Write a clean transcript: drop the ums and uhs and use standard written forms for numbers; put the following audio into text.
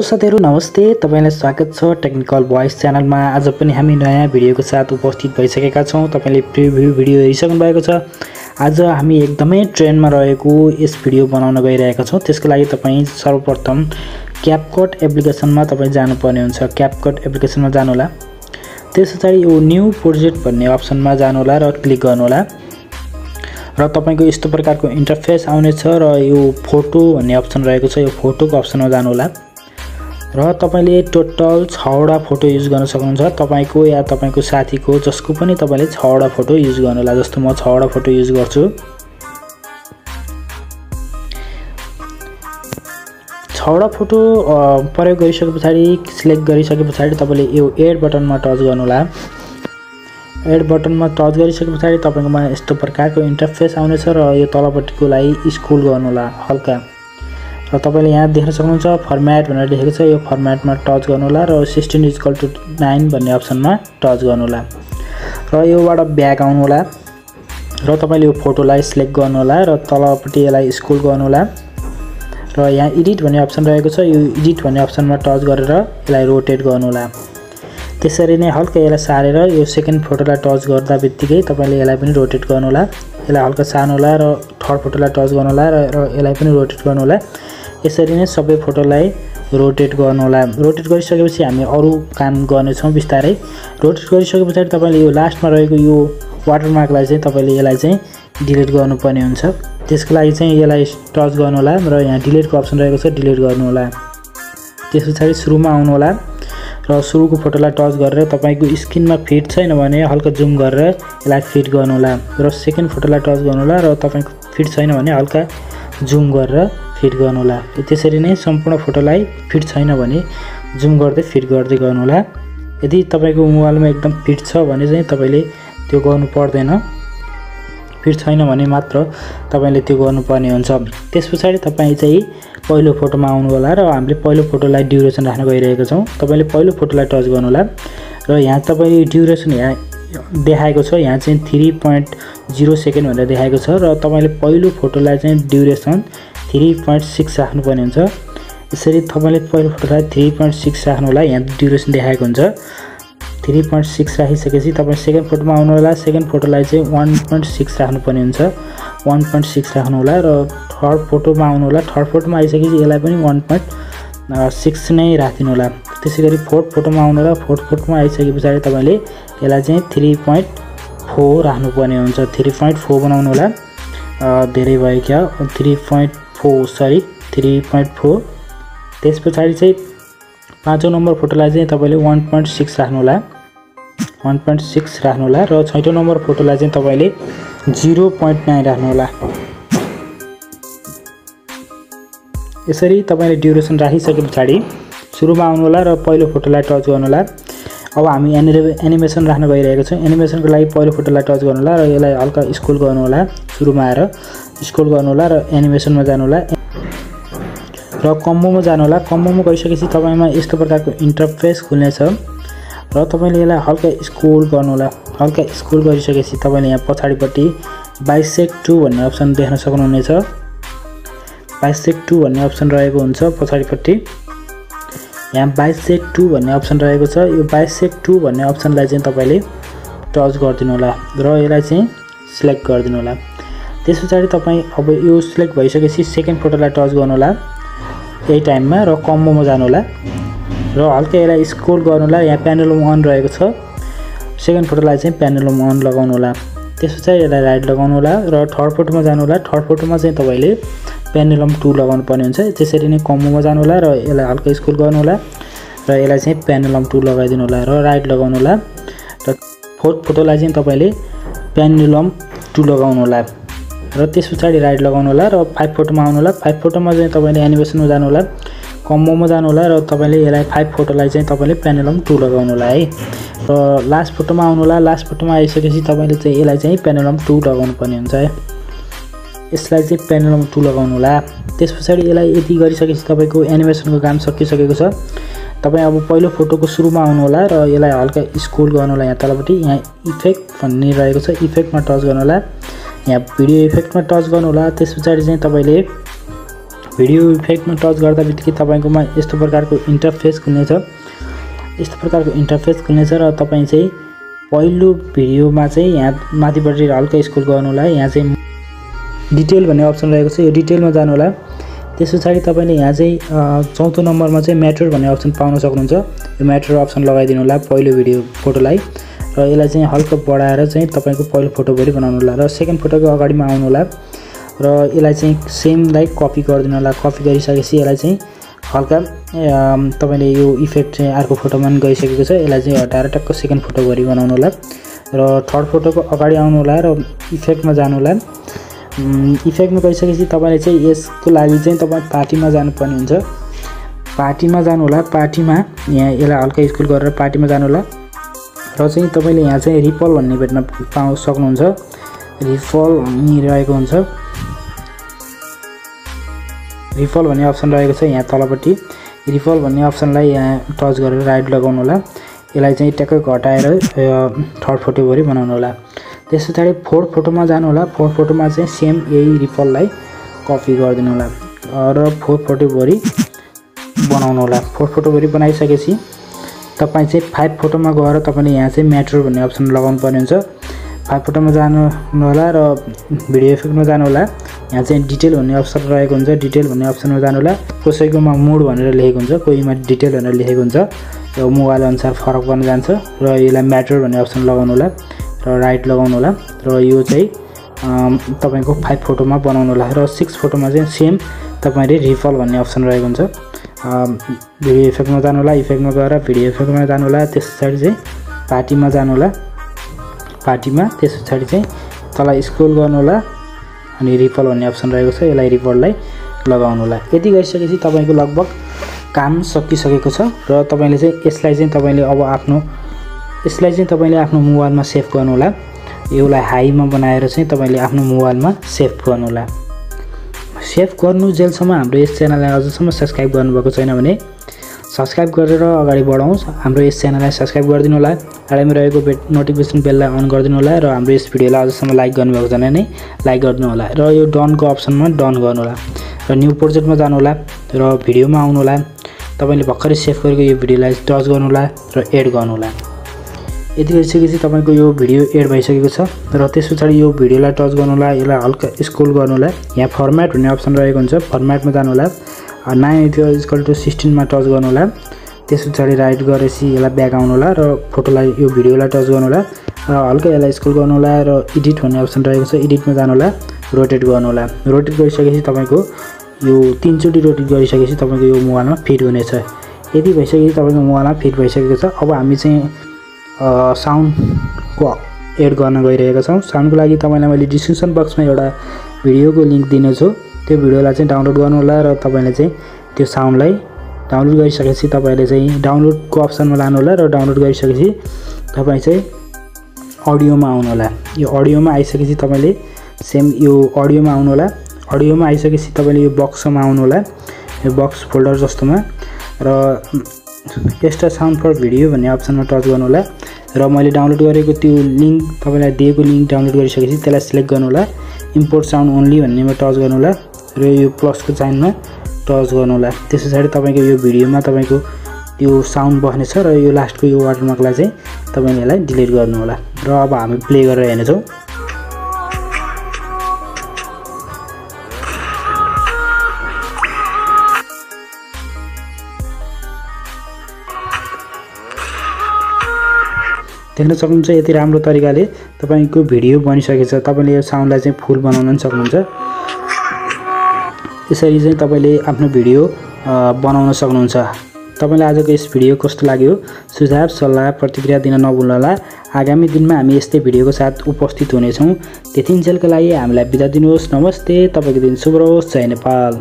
Hello साथीहरु नमस्ते तपाईलाई स्वागत छ टेक्निकल भोइस च्यानलमा। आज पनि हामी नयाँ भिडियोको साथ उपस्थित भइसकेका छौं। तपाईले प्रिभ्यू भिडियो हेरिसक्नु भएको छ। आज हामी एकदमै ट्रेन्डमा रहेको यस भिडियो बनाउन गइरहेका छौं। त्यसको लागि तपाई सर्वप्रथम CapCut एप्लिकेसनमा तपाई जानुपर्ने हुन्छ। CapCut एप्लिकेसनमा जानुहोला। त्यसपछि यो न्यू प्रोजेक्ट भन्ने अप्सनमा जानुहोला र क्लिक गर्नुहोला र तपाईको यस्तो प्रकारको इन्टरफेस आउने छ र यो फोटो भन्ने अप्सन रहेको छ। यो फोटोको अप्सनमा जानुहोला र तपाईले टोटल 6 वटा फोटो युज गर्न सक्नुहुन्छ। तपाईको या तपाईको साथीको जसको पनि तपाईले 6 वटा फोटो युज गर्नुहोला। जस्तो म 6 वटा फोटो युज गर्छु। 6 वटा फोटो प्रयोग गरिसकेपछि सिलेक्ट गरिसकेपछि तपाईले यो एड बटनमा टच गर्नुहोला। एड बटनमा टच गरिसकेपछि तपाईकोमा यस्तो प्रकारको इन्टरफेस आउनेछ र यो तलपट्टिकोलाई स्क्रोल गर्नुहोला हल्का र तपाईले यहाँ देख्न सक्नुहुन्छ फर्म्याट भनेर लेखेको छ। यो फर्म्याटमा टच गर्नुहोला र 16:9 भन्ने अप्सनमा टच गर्नुहोला र योबाट ब्याक आउनुहोला र तपाईले यो फोटोलाई सिलेक्ट गर्नुहोला र तलपट्टि यसलाई स्क्रोल गर्नुहोला र यहाँ एडिट भन्ने अप्सन रहेको छ। यो एडिट भन्ने अप्सनमा टच गरेर यसलाई रोटेट गर्नुहोला। त्यसरी नै हल्का यसलाई सारेर यो सेकेन्ड फोटोलाई टच गर्दा बित्तिकै तपाईले यसलाई पनि रोटेट गर्नुहोला। यसलाई हल्का सार्नुहोला र थर्ड फोटोलाई टच गर्नुहोला र यसलाई पनि रोटेट गर्नुहोला। यसरी नै सबै फोटोलाई रोटेट गर्नुहोला। रोटेट गरिसकेपछि हामी अरु काम गर्ने छौं बिस्तारै। रोटेट गरिसकेपछि तपाईले यो लास्टमा रहेको यो वाटरमार्कलाई चाहिँ तपाईले यसलाई चाहिँ डिलिट गर्नुपर्ने हुन्छ। त्यसको लागि चाहिँ यसलाई टच गर्नुहोला र यहाँ डिलिटको अप्सन रहेको छ, डिलिट गर्नुहोला। त्यसपछि सुरुमा आउनुहोला र सुरुको फोटोलाई टच गरेर तपाईको स्क्रिनमा फिट छैन भने हल्का जुम गरेर यसलाई फिट गर्नुहोला र सेकेन्ड फोटोलाई टच गर्नुहोला र तपाईको फिट छैन भने हल्का जुम गरेर फिट गर्नुहोला। त्यसरी नै सम्पूर्ण फोटोलाई फिट छैन भने जुम गर्दै फिट गर्दै गर्नुहोला। यदि तपाईको मोबाइलमा एकदम फिट छ भने चाहिँ तपाईले त्यो गर्नु पर्दैन। फिट छैन भने मात्र तपाईले त्यो गर्नुपर्ने हुन्छ। त्यसपछि तपाई चाहिँ पहिलो फोटोमा आउनु होला र हामीले पहिलो फोटोलाई ड्युरेसन राख्न गइरहेका छौं। तपाईले पहिलो फोटोलाई टच गर्नु होला र यहाँ तपाईले ड्युरेसन यहाँ देखाएको छ। यहाँ चाहिँ 3.0 सेकेन्ड भनेर देखाएको छ र तपाईले पहिलो फोटोलाई चाहिँ ड्युरेसन 3.6 राख्नु पर्ने हुन्छ। यसरी तपाईले पहिलो फोटोलाई 3.6 राख्नु होला। यहाँ ड्युरेसन देखाएको हुन्छ। 3.6 राखिसकेपछि तपाई सेकेन्ड फोटोमा आउनु होला। सेकेन्ड फोटोलाई चाहिँ 1.6 राख्नु पर्ने हुन्छ। 1.6 राख्नु होला र थर्ड फोटोमा आउनु होला। थर्ड फोटोमा आइसकेपछि यसलाई पनि 1.6 नै राखिदिनु होला। त्यसैगरी फोर्थ फोटोमा आउनु होला। फोर्थ फोटोमा आइसकेपछि तपाईले यसलाई चाहिँ 3.4 राख्नु पर्ने हुन्छ। 3.4 बनाउनु होला। धेरै भयो क्या 3.4 त्यसपछि चाहिँ पाँचौं नम्बर फोटोलाई चाहिँ तपाईले 1.6 राख्नु होला। 1.6 राख्नु होला र छैटौं नम्बर फोटोलाई चाहिँ तपाईले 0.9 राख्नु होला। यसरी तपाईले ड्युरेसन राखिसकेपछि सुरुमा आउनु होला र पहिलो फोटोलाई टच गर्नु होला। अब हामी एनिमेसन राख्न गइरहेका छौं। एनिमेसनको लागि पहिलो फोटोलाई टच गर्नु होला र यसलाई हल्का स्क्रोल गर्नु होला। सुरुमा आएर स्क्रोल गर्नु होला र एनिमेसनमा जानु होला र कम्बोमा जानु होला। कम्बोमा गइसकेपछि तपाईमा यस्तो प्रकारको इन्टरफेस खुल्नेछ र तपाईले यसलाई हल्का स्क्रोल गर्नु होला। हल्का स्क्रोल गरिसकेपछि तपाईले यहाँ पछाडीपट्टि बाइसेक्ट 2 भन्ने अप्सन देख्न सक्नुहुनेछ। बाइसेक्ट 2 भन्ने अप्सन रहेको हुन्छ पछाडीपट्टि। यहाँ बाइसेक्ट 2 भन्ने अप्सन रहेको छ। यो बाइसेक्ट 2 भन्ने अप्सनलाई चाहिँ तपाईले टच गर्दिनु होला र यसलाई चाहिँ सिलेक्ट गर्दिनु होला। त्यसपछि तपाई अब यो सिलेक्ट भइसकेपछि सेकेन्ड फोटोलाई टच गर्नु होला यही टाइममा र कम्बोमा जानु होला र हल्का यसलाई स्क्रोल गर्नु होला। यहाँ प्यानलम अन रहेको छ। सेकेन्ड फोटोलाई चाहिँ प्यानलम अन लगाउनु होला। त्यसपछि यसलाई राइट लगाउनु होला र थर्ड फोटोमा जानु होला। थर्ड फोटोमा चाहिँ तपाईले प्यानलम 2 लगाउनु पर्ने हुन्छ। त्यसरी नै कम्बोमा जानु होला र यसलाई हल्का स्क्रोल गर्नु होला र यसलाई चाहिँ प्यानलम 2 लगाइदिनु होला र राइट लगाउनु होला र फोर्थ फोटोलाई चाहिँ तपाईले प्यानलम 2 लगाउनु होला र त्यसपछि राइट लगाउनु होला र 5 फोटोमा आउनु होला। 5 फोटोमा चाहिँ तपाईले एनिमेसनमा जानु होला। कम्बोमा जानु होला र तपाईले यसलाई 5 फोटोलाई चाहिँ तपाईले प्यानलम 2 लगाउनु होला है र लास्ट फोटोमा आउनु होला। लास्ट फोटोमा आइसकेपछि तपाईले चाहिँ यसलाई चाहिँ प्यानलम 2 लगाउनु पर्ने हुन्छ है। यसलाई चाहिँ प्यानलम 2 लगाउनु होला। त्यसपछि यसलाई यति गरिसकेपछि तपाईको एनिमेसनको काम सकिसकेको छ। तपाई अब पहिलो फोटोको सुरुमा आउनु होला र यसलाई हल्का स्क्रोल गर्नु होला। यहाँ तलपट्टि यहाँ इफेक्ट भन्ने रहेको छ। इफेक्टमा टच गर्नु होला। यहाँ भिडियो इफेक्टमा टच गर्नु होला। त्यसपछि चाहिँ तपाईले भिडियो इफेक्टमा टच गर्दा बित्तिकै तपाईकोमा यस्तो प्रकारको इन्टरफेस खुल्नेछ र तपाई चाहिँ पहिलो भिडियोमा चाहिँ यहाँ माथिपट्टि हल्का स्क्रल गर्नु होला। यहाँ चाहिँ डिटेल भन्ने अप्सन रहेको छ, यो डिटेलमा जानु होला। त्यसपछि तपाईले यहाँ चाहिँ चौथो नम्बरमा चाहिँ म्याटर भन्ने अप्सन पाउन सक्नुहुन्छ। यो म्याटर अप्सन लगाइदिनु होला पहिलो भिडियो फोटोलाई र यसलाई चाहिँ हल्का बढाएर चाहिँ तपाईको पहिलो फोटो भरि बनाउनु होला र सेकेन्ड फोटोको अगाडिमा आउनु होला र यसलाई चाहिँ सेमलाई कपी गरिदिनु होला। कपी गरिसकेपछि यसलाई चाहिँ हल्का तपाईले यो इफेक्ट चाहिँ अर्को फोटोमा पनि गइसकेको छ, यसलाई चाहिँ हटाएर टक्क सेकेन्ड फोटो भरि बनाउनु होला र थर्ड फोटोको अगाडि आउनु होला र इफेक्टमा जानु होला। इफेक्टमा गइसकेपछि तपाईले चाहिँ यसको लागि चाहिँ तपाई पार्टीमा जानुपर्ने हुन्छ। पार्टीमा जानु होला। पार्टीमा यहाँ यसलाई हल्का स्क्रल गरेर पार्टीमा जानु होला र चाहिँ तपाईले यहाँ चाहिँ रिपल भन्ने भेट्न पाउन सक्नुहुन्छ। रिपल भन्ने रहेको हुन्छ, रिपल भन्ने अप्सन रहेको छ यहाँ तलपट्टि। रिपल भन्ने अप्सनलाई यहाँ टच गरेर राइट लगाउनु होला। यसलाई चाहिँ ट्याक्कै घटाएर थर्ड फोटो भरि बनाउनु होला। त्यसपछि फोर्थ फोटोमा जानु होला। फोर्थ फोटोमा चाहिँ सेम यही रिपललाई कपी गरिदिनु होला र फोर्थ फोटो भरि बनाउनु होला। फोर्थ फोटो भरि बनाइसकेपछि तपाई चाहिँ 5 फोटोमा गएर तपाईले यहाँ चाहिँ म्याटर भन्ने अप्सन लगाउनु पर्ने हुन्छ। 5 फोटोमा जानु होला र भिडियो इफेक्टमा जानु होला। यहाँ चाहिँ डिटेल भन्ने अप्सन रहेको हुन्छ। डिटेल भन्ने अप्सनमा जानु होला। कसैकोमा मोड भनेर लेखेको हुन्छ, कोहीमा डिटेल भनेर लेखेको हुन्छ। यो मोबाइल अनुसार फरक पर्न जान्छ र यसलाई म्याटर भन्ने अप्सन लगाउनु होला र राइट लगाउनु होला र यो चाहिँ तपाईको 5 फोटोमा बनाउनु होला र 6 फोटोमा चाहिँ सेम तपाईले रिफल भन्ने अप्सन रहेको हुन्छ। भिडियो इफेक्टमा जानु होला। इफेक्टमा गएर भिडियो इफेक्टमा जानु होला। त्यसपछि चाहिँ पार्टीमा जानु होला। पार्टीमा त्यसपछि चाहिँ तल स्क्रल गर्नु होला अनि रिपल भन्ने अप्सन रहेको छ, यसलाई रिपललाई लगाउनु होला। यति गरिसकेपछि तपाईको लगभग काम सकिसकेको छ र तपाईले चाहिँ यसलाई चाहिँ तपाईले अब आफ्नो मोबाइलमा सेभ गर्नु होला। यसलाई हाईमा बनाएर चाहिँ तपाईले आफ्नो मोबाइलमा सेभ गर्नु होला। सेभ गर्नु जेलसम्म हाम्रो यस च्यानललाई अझसम्म सब्स्क्राइब गर्नुभएको छैन भने सब्स्क्राइब गरेर अगाडि बढाउँ। हाम्रो यस च्यानललाई सब्स्क्राइब गरिदिनु होला। हालैमा रहेको नोटिफिकेसन बेललाई अन गरिदिनु होला र हाम्रो यस भिडियोलाई अझसम्म लाइक गर्नुभएको छैन भने लाइक गरिदिनु होला र यो डनको अप्सनमा डन गर्नु होला र न्यू प्रोजेक्टमा जानु होला र भिडियोमा आउनु होला। तपाईले भर्खरै सेभ गरेको यो भिडियोलाई टच गर्नु होला र एड गर्नु होला। यति गरिसकेपछि तपाईको यो भिडियो एड भइसकेको छ र त्यसपछि यो भिडियोलाई टच गर्नु होला। यसलाई हल्का स्क्रल गर्नु होला। यहाँ फर्म्याट भन्ने अप्सन रहेको हुन्छ, फर्म्याटमा जानु होला। 9:16 मा टच गर्नु होला। त्यसपछि राइट गरेपछि यसलाई ब्याक आउनु होला र फोटोलाई यो भिडियोलाई टच गर्नु होला र हल्का यसलाई स्क्रल गर्नु होला र एडिट भन्ने अप्सन रहेको छ, एडिटमा जानु होला। रोटेट गर्नु होला। रोटेट गरिसकेपछि तपाईको यो 3 चोटी रोटेट गरिसकेपछि तपाईको यो मोबाइलमा फिट हुनेछ। यति भइसकेपछि तपाईको मोबाइलमा फिट भइसकेको छ। अब हामी चाहिँ साउन्डको एड गर्न गइरहेका छौं। साउन्डको लागि तपाईलाई मैले डिस्क्रिप्सन बक्समा एउटा भिडियोको लिंक दिनेछु। त्यो भिडियोलाई चाहिँ डाउनलोड गर्नु होला र तपाईले चाहिँ त्यो साउन्डलाई डाउनलोड गरिसकेपछि तपाईले चाहिँ डाउनलोडको अप्सनमा लानु होला र डाउनलोड गरिसकेपछि तपाई चाहिँ अडियोमा आउनु होला। यो अडियोमा आइसकेपछि तपाईले सेम यो अडियोमा आउनु होला। अडियोमा आइसकेपछि तपाईले यो बक्समा आउनु होला, यो बक्स फोल्डर जस्तोमा र एक्स्ट्रा साउन्ड फर भिडियो भन्ने अप्सनमा टच गर्नु होला र मैले डाउनलोड गरेको त्यो लिंक तपाईलाई दिएको लिंक डाउनलोड गरिसकेपछि त्यसलाई सिलेक्ट गर्नु होला। इम्पोर्ट साउन्ड ओन्ली भन्नेमा टच गर्नु होला र यो प्लसको साइनमा टच गर्नु होला। त्यसपछि तपाईको यो भिडियोमा तपाईको त्यो साउन्ड बस्नेछ र यो लास्टको यो वाटरमार्कलाई चाहिँ तपाईले यसलाई डिलिट गर्नु होला र अब हामी प्ले गरेर हेर्नेछौँ। देख्न सक्नुहुन्छ यति राम्रो तरिकाले तपाईको भिडियो बनिसकेको छ। तपाईले यो साउन्डलाई चाहिँ फुल बनाउन पनि सक्नुहुन्छ। यसरी चाहिँ तपाईले आफ्नो भिडियो बनाउन सक्नुहुन्छ। तपाईलाई आजको यस भिडियो कस्तो लाग्यो? सुझाव सल्लाह प्रतिक्रिया दिन नभुल्नु होला। आगामी दिनमा हामी यस्तै भिडियोको साथ उपस्थित हुनेछौँ। त्यतिन्जेलको लागि हामीलाई बिदा दिनुहोस्। नमस्ते। तपाईको दिन शुभ रहोस्। जय नेपाल।